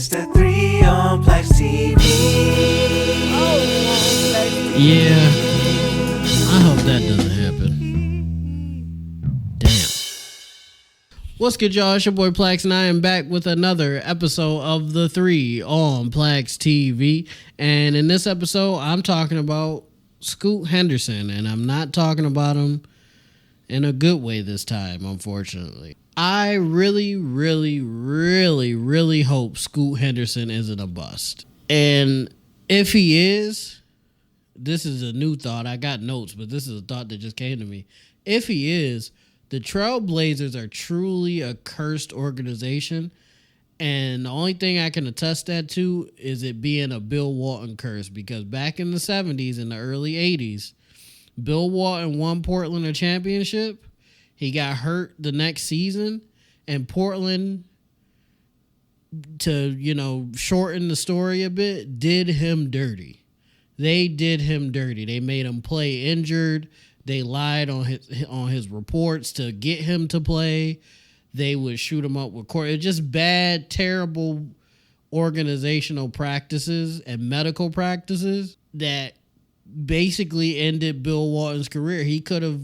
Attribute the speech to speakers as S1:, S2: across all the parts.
S1: It's the 3 on PLAXtv.
S2: Yeah, I hope that doesn't happen. Damn. What's good, y'all? It's your boy PLAX, and I am back with another episode of the 3 on PLAXtv. And in this episode, I'm talking about Scoot Henderson, and I'm not talking about him in a good way this time, unfortunately. I really hope Scoot Henderson isn't a bust. And if he is, this is a new thought. I got notes, but this is a thought that just came to me. If he is, the Trailblazers are truly a cursed organization. And the only thing I can attest that to is it being a Bill Walton curse. Because back in the 70s and the early 80s, Bill Walton won Portland a championship. He got hurt the next season, and Portland, to, shorten the story a bit, did him dirty. They did him dirty. They made him play injured. They lied on his reports to get him to play. They would shoot him up with court. It's just bad, terrible organizational practices and medical practices that basically ended Bill Walton's career. He could have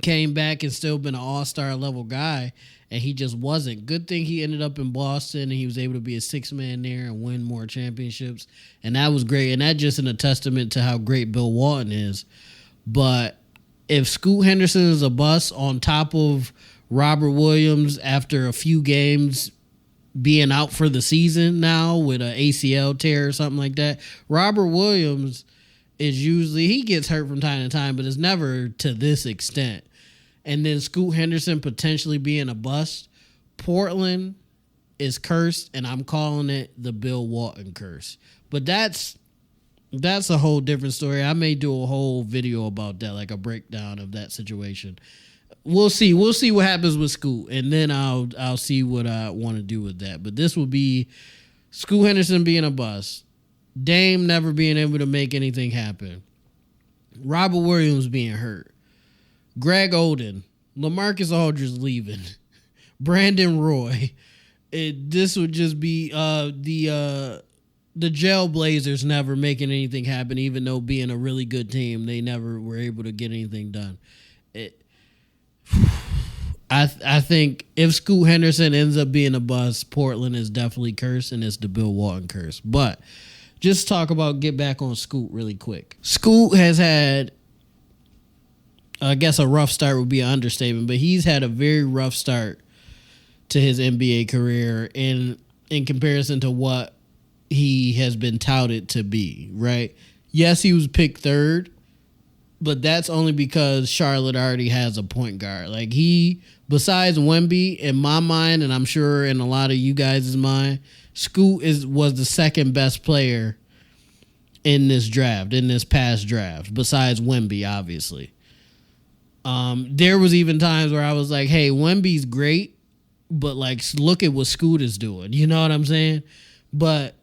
S2: came back and still been an all-star level guy, and he just wasn't. Good thing he ended up in Boston, and he was able to be a six-man there and win more championships, and that was great. And that just a testament to how great Bill Walton is. But if Scoot Henderson is a bust on top of Robert Williams after a few games being out for the season now with an ACL tear or something like that, Robert Williams is usually, he gets hurt from time to time, but it's never to this extent. And then Scoot Henderson potentially being a bust. Portland is cursed, and I'm calling it the Bill Walton curse. But that's a whole different story. I may do a whole video about that, like a breakdown of that situation. We'll see. We'll see what happens with Scoot, and then I'll see what I want to do with that. But this will be Scoot Henderson being a bust. Dame never being able to make anything happen. Robert Williams being hurt. Greg Oden. LaMarcus Aldridge leaving. Brandon Roy. This would just be the Jailblazers never making anything happen, even though being a really good team, they never were able to get anything done. I think if Scoot Henderson ends up being a bust, Portland is definitely cursed, and it's the Bill Walton curse. But just get back on Scoot really quick. Scoot has had, I guess a rough start would be an understatement, but he's had a very rough start to his NBA career in comparison to what he has been touted to be, right? Yes, he was picked third, but that's only because Charlotte already has a point guard. Like besides Wemby, in my mind, and I'm sure in a lot of you guys' mind, Scoot was the second best player in this past draft, besides Wemby, obviously. There was even times where I was like, hey, Wemby's great, but like, look at what Scoot is doing. You know what I'm saying? But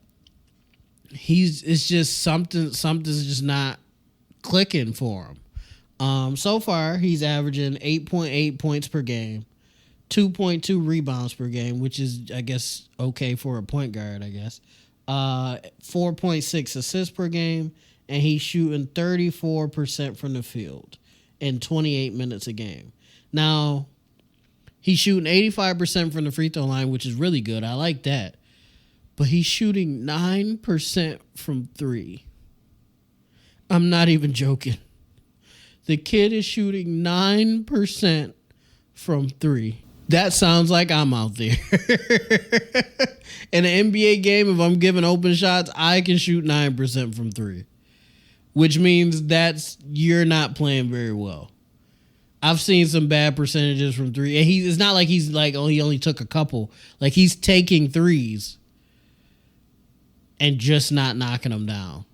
S2: it's just something's just not clicking for him. So far, he's averaging 8.8 points per game, 2.2 rebounds per game, which is, I guess, okay for a point guard, I guess. 4.6 assists per game, and he's shooting 34% from the field in 28 minutes a game. Now, he's shooting 85% from the free throw line, which is really good. I like that. But he's shooting 9% from three. I'm not even joking. The kid is shooting 9% from three. That sounds like I'm out there. In an NBA game, if I'm giving open shots, I can shoot 9% from three, which means you're not playing very well. I've seen some bad percentages from three. And it's not like he's like, oh, he only took a couple. Like, he's taking threes and just not knocking them down.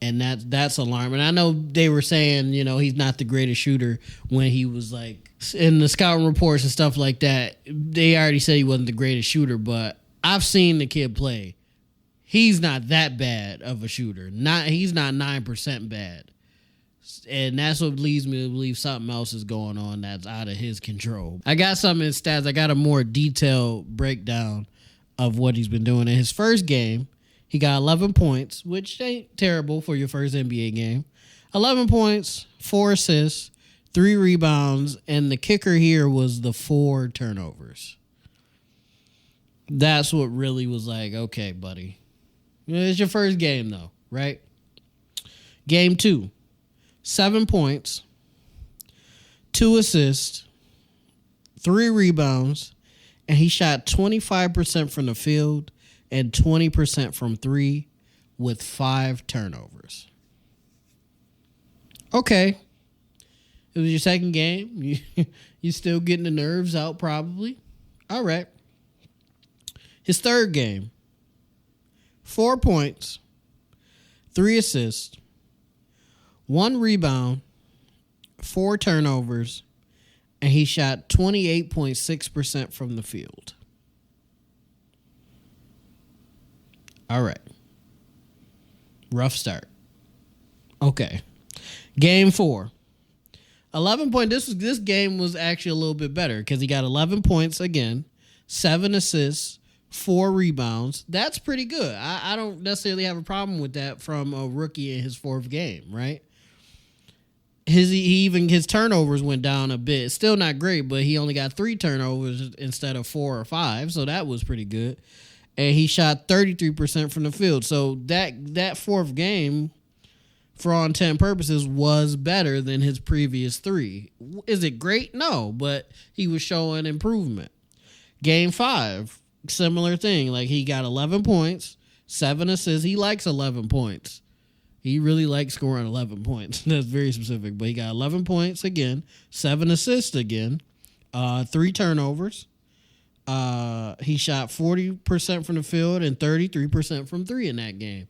S2: And that's alarming. I know they were saying, he's not the greatest shooter when he was like in the scouting reports and stuff like that. They already said he wasn't the greatest shooter, but I've seen the kid play. He's not that bad of a shooter. He's not 9% bad. And that's what leads me to believe something else is going on that's out of his control. I got some in stats. I got a more detailed breakdown of what he's been doing. In his first game, he got 11 points, which ain't terrible for your first NBA game. 11 points, 4 assists, 3 rebounds, and the kicker here was the 4 turnovers. That's what really was like, okay, buddy. It's your first game, though, right? Game 2, 7 points, 2 assists, 3 rebounds, and he shot 25% from the field and 20% from 3 with 5 turnovers. Okay. It was your second game. You still getting the nerves out probably. All right. His third game, 4 points, 3 assists, 1 rebound, 4 turnovers, and he shot 28.6% from the field. All right. Rough start. Okay. Game 4. 11 points. This game was actually a little bit better because he got 11 points again, 7 assists, 4 rebounds. That's pretty good. I don't necessarily have a problem with that from a rookie in his 4th game, right? His turnovers went down a bit. Still not great, but he only got 3 turnovers instead of 4 or 5, so that was pretty good. And he shot 33% from the field. So that 4th game, for all intent and purposes, was better than his previous 3. Is it great? No, but he was showing improvement. Game 5, similar thing. Like, he got 11 points, 7 assists. He likes 11 points. He really likes scoring 11 points. That's very specific. But he got 11 points again, 7 assists again, 3 turnovers. He shot 40% from the field and 33% from 3 in that game.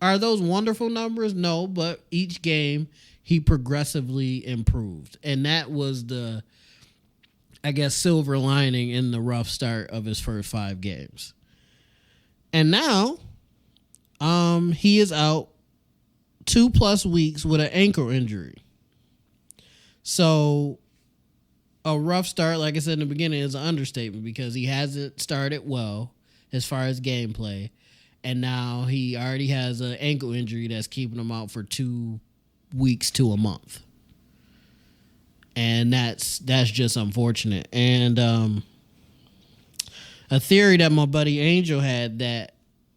S2: Are those wonderful numbers? No, but each game he progressively improved. And that was the, I guess, silver lining in the rough start of his first 5 games. And now, he is out 2+ weeks with an ankle injury. So a rough start, like I said in the beginning, is an understatement because he hasn't started well as far as gameplay. And now he already has an ankle injury that's keeping him out for 2 weeks to a month. And that's just unfortunate. And a theory that my buddy Angel had that,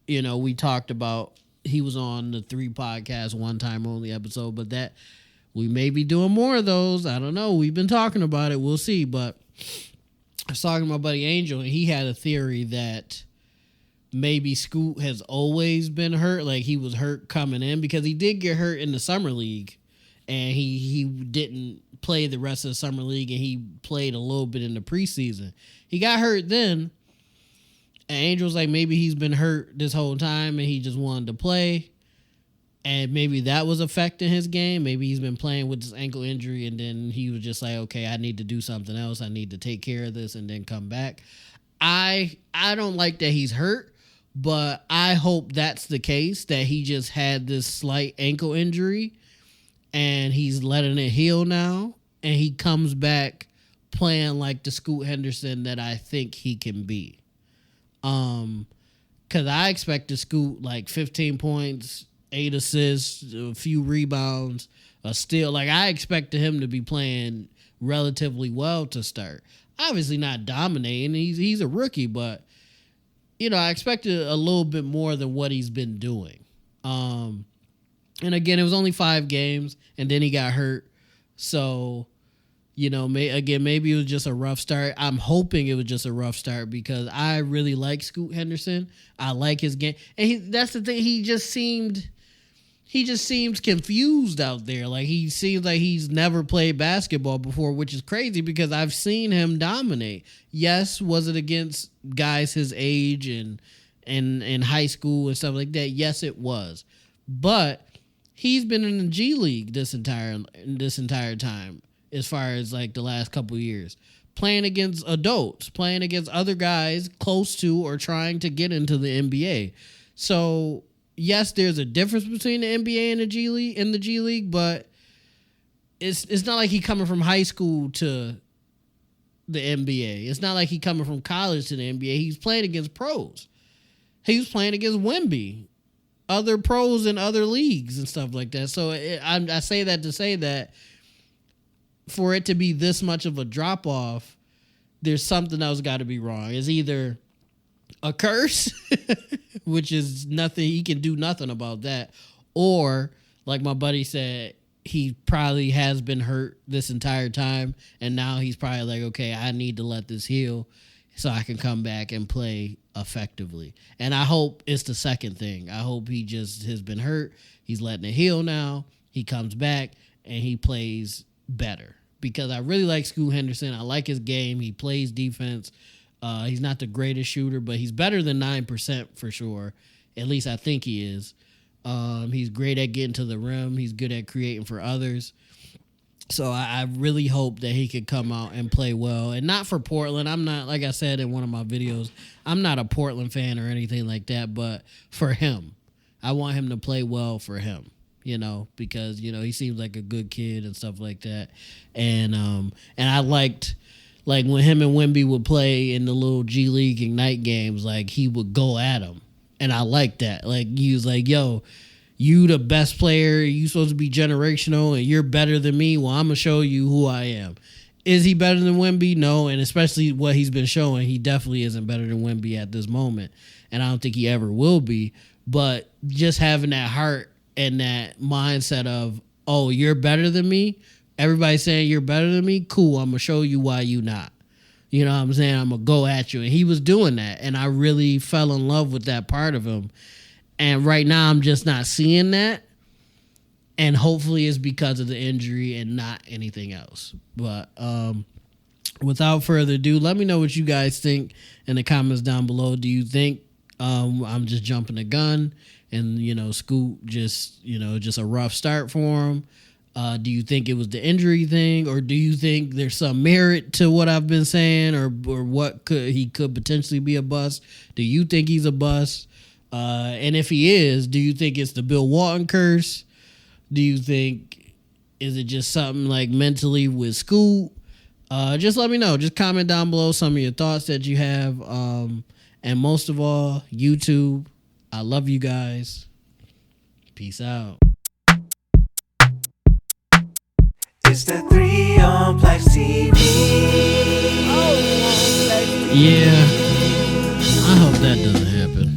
S2: we talked about, he was on the 3 podcast one time only episode, but that we may be doing more of those. I don't know. We've been talking about it. We'll see. But I was talking to my buddy Angel, and he had a theory that maybe Scoot has always been hurt. Like, he was hurt coming in because he did get hurt in the summer league, and he didn't play the rest of the summer league, and he played a little bit in the preseason. He got hurt then, and Angel's like, maybe he's been hurt this whole time, and he just wanted to play. And maybe that was affecting his game. Maybe he's been playing with this ankle injury, and then he was just like, okay, I need to do something else. I need to take care of this and then come back. I don't like that he's hurt, but I hope that's the case, that he just had this slight ankle injury, and he's letting it heal now, and he comes back playing like the Scoot Henderson that I think he can be. Because I expect to Scoot like 15 points, 8 assists, a few rebounds, a steal. Like, I expected him to be playing relatively well to start. Obviously not dominating. He's a rookie, but, I expected a little bit more than what he's been doing. And again, it was only 5 games, and then he got hurt. So, maybe it was just a rough start. I'm hoping it was just a rough start because I really like Scoot Henderson. I like his game. And that's the thing. He just seems confused out there. Like, he seems like he's never played basketball before, which is crazy because I've seen him dominate. Yes, was it against guys his age and in high school and stuff like that? Yes, it was. But he's been in the G League this entire time, as far as like the last couple of years, playing against adults, playing against other guys close to or trying to get into the NBA. So yes, there's a difference between the NBA and the G League, but it's not like he coming from high school to the NBA. It's not like he coming from college to the NBA. He's playing against pros. He was playing against Wemby, other pros in other leagues and stuff like that. So I say that to say that for it to be this much of a drop off, there's something else got to be wrong. It's either a curse, which is nothing. He can do nothing about that. Or, like my buddy said, he probably has been hurt this entire time, and now he's probably like, okay, I need to let this heal so I can come back and play effectively. And I hope it's the second thing. I hope he just has been hurt. He's letting it heal now. He comes back, and he plays better. Because I really like Scoot Henderson. I like his game. He plays defense. He's not the greatest shooter, but he's better than 9% for sure. At least I think he is. He's great at getting to the rim. He's good at creating for others. So I really hope that he could come out and play well. And not for Portland. I'm not, like I said in one of my videos, I'm not a Portland fan or anything like that, but for him. I want him to play well for him, you know, because, you know, he seems like a good kid and stuff like that. And I liked, like, when him and Wemby would play in the little G League Ignite games, like, he would go at him. And I like that. Like, he was like, yo, you the best player. You supposed to be generational, and you're better than me. Well, I'm going to show you who I am. Is he better than Wemby? No, and especially what he's been showing, he definitely isn't better than Wemby at this moment. And I don't think he ever will be. But just having that heart and that mindset of, oh, you're better than me? Everybody's saying you're better than me? Cool, I'm going to show you why you not. You know what I'm saying? I'm going to go at you. And he was doing that. And I really fell in love with that part of him. And right now I'm just not seeing that. And hopefully it's because of the injury and not anything else. But without further ado, let me know what you guys think in the comments down below. Do you think I'm just jumping the gun and, you know, Scoot just, you know, just a rough start for him? Do you think it was the injury thing, or do you think there's some merit to what I've been saying, or what he could potentially be a bust? Do you think he's a bust? And if he is, do you think it's the Bill Walton curse? Do you think, is it just something like mentally with Scoot? Just let me know. Just comment down below some of your thoughts that you have. And most of all, YouTube, I love you guys. Peace out.
S1: It's the 3 on PLAXtv.
S2: Yeah, I hope that doesn't happen.